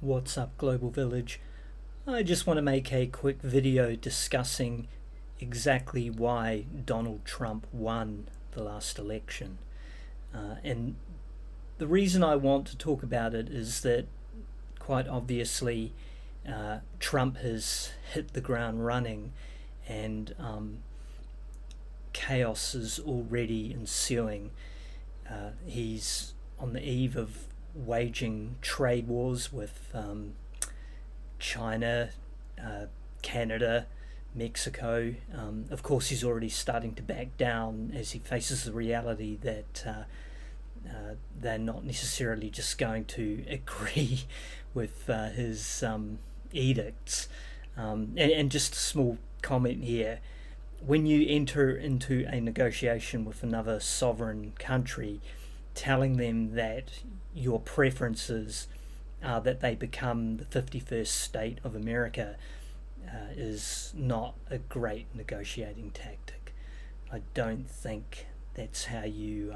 What's up, Global Village? I just want to make a quick video discussing exactly why Donald Trump won the last election. And the reason I want to talk about it is that, quite obviously, Trump has hit the ground running, and chaos is already ensuing. He's on the eve of waging trade wars with China, Canada, Mexico. Of course, he's already starting to back down as he faces the reality that they're not necessarily just going to agree with his edicts. And just a small comment here. When you enter into a negotiation with another sovereign country, telling them that your preferences are that they become the 51st state of America is not a great negotiating tactic. I don't think that's how you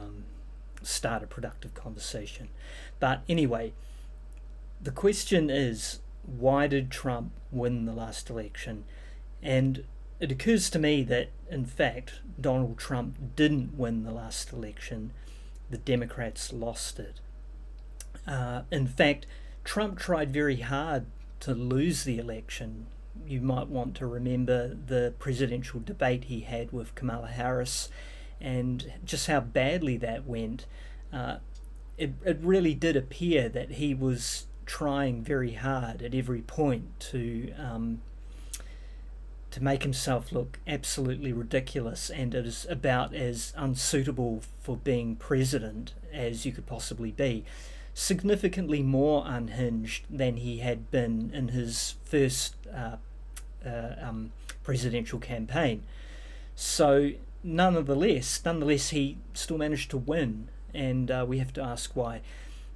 start a productive conversation. But anyway, the question is, why did Trump win the last election? And it occurs to me that, in fact, Donald Trump didn't win the last election. The Democrats lost it. In fact, Trump tried very hard to lose the election. You might want to remember the presidential debate he had with Kamala Harris and just how badly that went. It really did appear that he was trying very hard at every point to make himself look absolutely ridiculous, and it is about as unsuitable for being president as you could possibly be. Significantly more unhinged than he had been in his first presidential campaign. So, nonetheless, he still managed to win, and we have to ask why.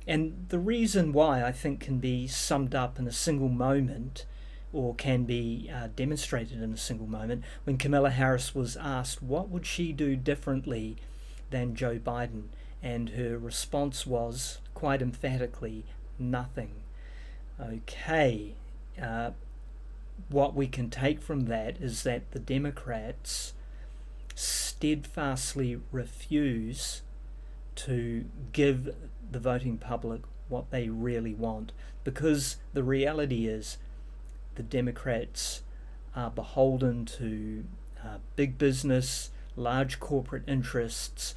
And the reason why, I think, can be summed up in a single moment, or can be demonstrated in a single moment, when Kamala Harris was asked what would she do differently than Joe Biden, and her response was, quite emphatically, nothing. Okay, what we can take from that is that the Democrats steadfastly refuse to give the voting public what they really want, because the reality is the Democrats are beholden to big business, large corporate interests,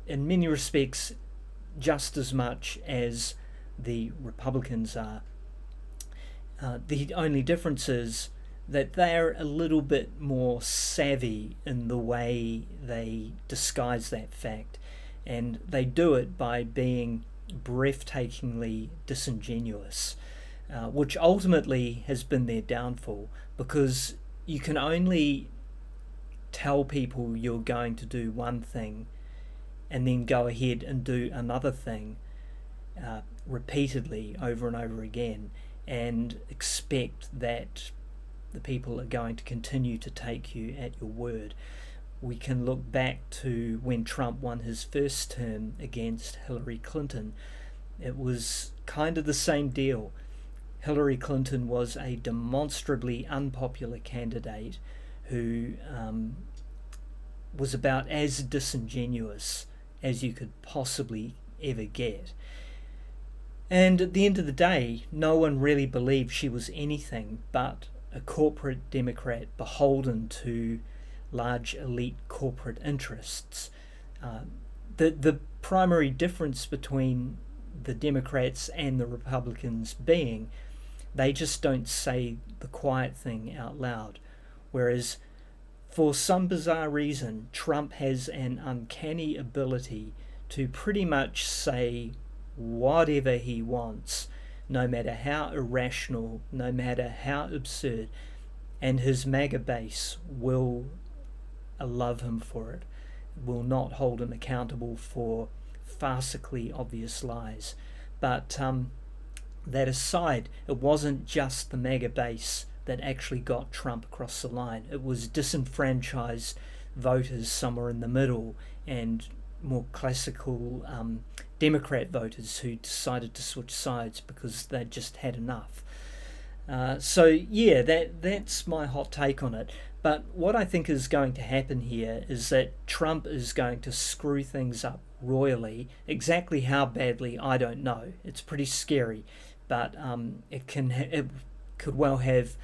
in many respects just as much as the Republicans are. The only difference is that they're a little bit more savvy in the way they disguise that fact, and they do it by being breathtakingly disingenuous, which ultimately has been their downfall, because you can only tell people you're going to do one thing and then go ahead and do another thing repeatedly over and over again, and expect that the people are going to continue to take you at your word. We can look back to when Trump won his first term against Hillary Clinton. It was kind of the same deal. Hillary Clinton was a demonstrably unpopular candidate who was about as disingenuous as you could possibly ever get. And at the end of the day, no one really believed she was anything but a corporate Democrat beholden to large elite corporate interests. The primary difference between the Democrats and the Republicans being they just don't say the quiet thing out loud. Whereas, for some bizarre reason, Trump has an uncanny ability to pretty much say whatever he wants, no matter how irrational, no matter how absurd, and his MAGA base will love him for it, will not hold him accountable for farcically obvious lies. But that aside, it wasn't just the MAGA base that actually got Trump across the line. It was disenfranchised voters somewhere in the middle, and more classical Democrat voters who decided to switch sides because they'd just had enough. So yeah, that's my hot take on it. But what I think is going to happen here is that Trump is going to screw things up royally. Exactly how badly, I don't know. It's pretty scary, but it could well have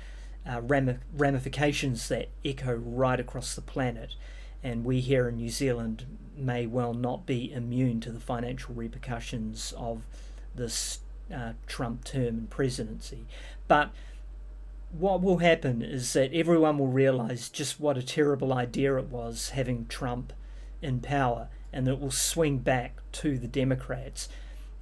ramifications that echo right across the planet. And we here in New Zealand may well not be immune to the financial repercussions of this Trump term and presidency. But what will happen is that everyone will realise just what a terrible idea it was having Trump in power, and it will swing back to the Democrats.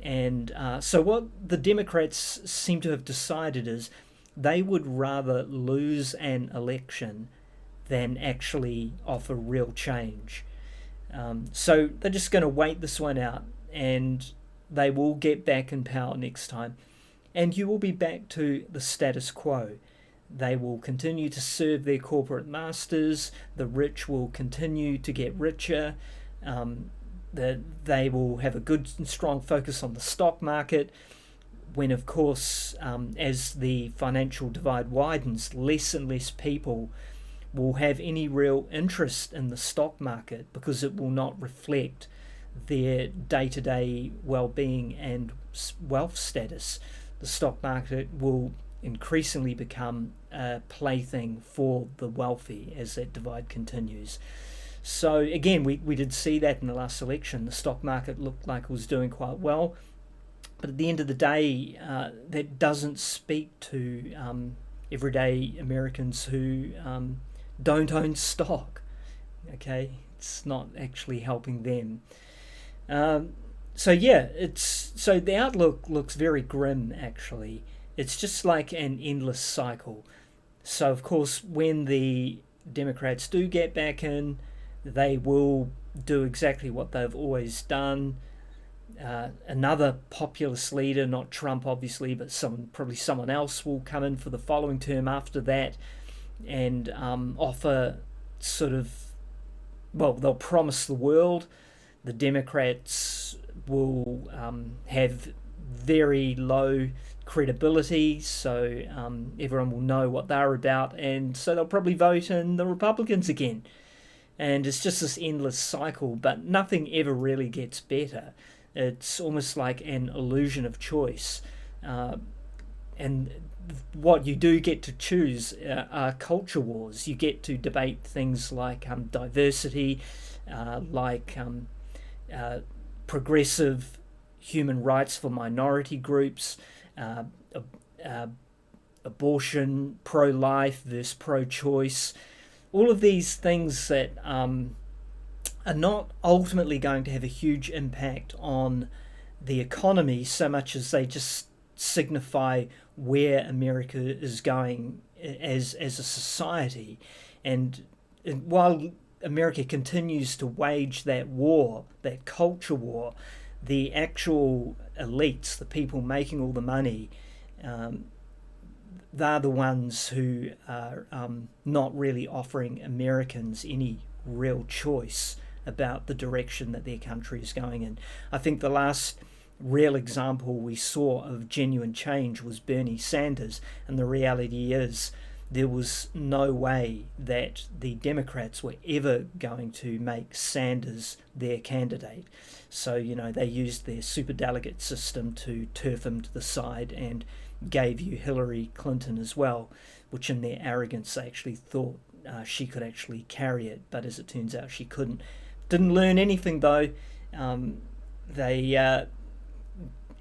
And so what the Democrats seem to have decided is they would rather lose an election than actually offer real change. So they're just going to wait this one out, and they will get back in power next time. And you will be back to the status quo. They will continue to serve their corporate masters. The rich will continue to get richer. They will have a good and strong focus on the stock market. When, of course, as the financial divide widens, less and less people will have any real interest in the stock market because it will not reflect their day-to-day well-being and wealth status. The stock market will increasingly become a plaything for the wealthy as that divide continues. So again, we did see that in the last election. The stock market looked like it was doing quite well, but at the end of the day, that doesn't speak to everyday Americans who don't own stock. Okay, it's not actually helping them. So the outlook looks very grim. Actually, it's just like an endless cycle. So of course, when the Democrats do get back in, they will do exactly what they've always done. Another populist leader, not Trump obviously, but probably someone else will come in for the following term after that, and offer they'll promise the world. The Democrats will have very low credibility, so everyone will know what they're about, and so they'll probably vote in the Republicans again. And it's just this endless cycle, but nothing ever really gets better. It's almost like an illusion of choice. And what you do get to choose are culture wars. You get to debate things like diversity, like progressive human rights for minority groups, abortion, pro-life versus pro-choice. All of these things that are not ultimately going to have a huge impact on the economy so much as they just signify where America is going as a society. And while America continues to wage that war, that culture war, the actual elites, the people making all the money, they're the ones who are not really offering Americans any real choice about the direction that their country is going in. I think the last real example we saw of genuine change was Bernie Sanders, and the reality is there was no way that the Democrats were ever going to make Sanders their candidate. So, they used their superdelegate system to turf him to the side and gave you Hillary Clinton as well, which in their arrogance they actually thought she could actually carry it, but as it turns out she couldn't. Didn't learn anything though. They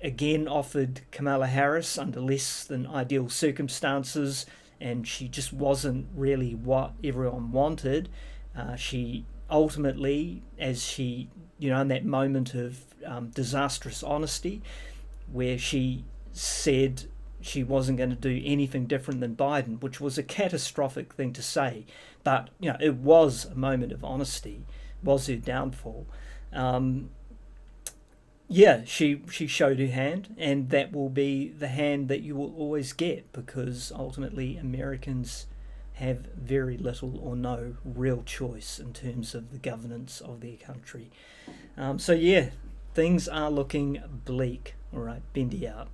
again offered Kamala Harris under less than ideal circumstances, and she just wasn't really what everyone wanted. She ultimately, as she, in that moment of disastrous honesty, where she said she wasn't going to do anything different than Biden, which was a catastrophic thing to say, but it was a moment of honesty, was her downfall. She showed her hand, and that will be the hand that you will always get, because ultimately Americans have very little or no real choice in terms of the governance of their country. things are looking bleak. All right, bendy out.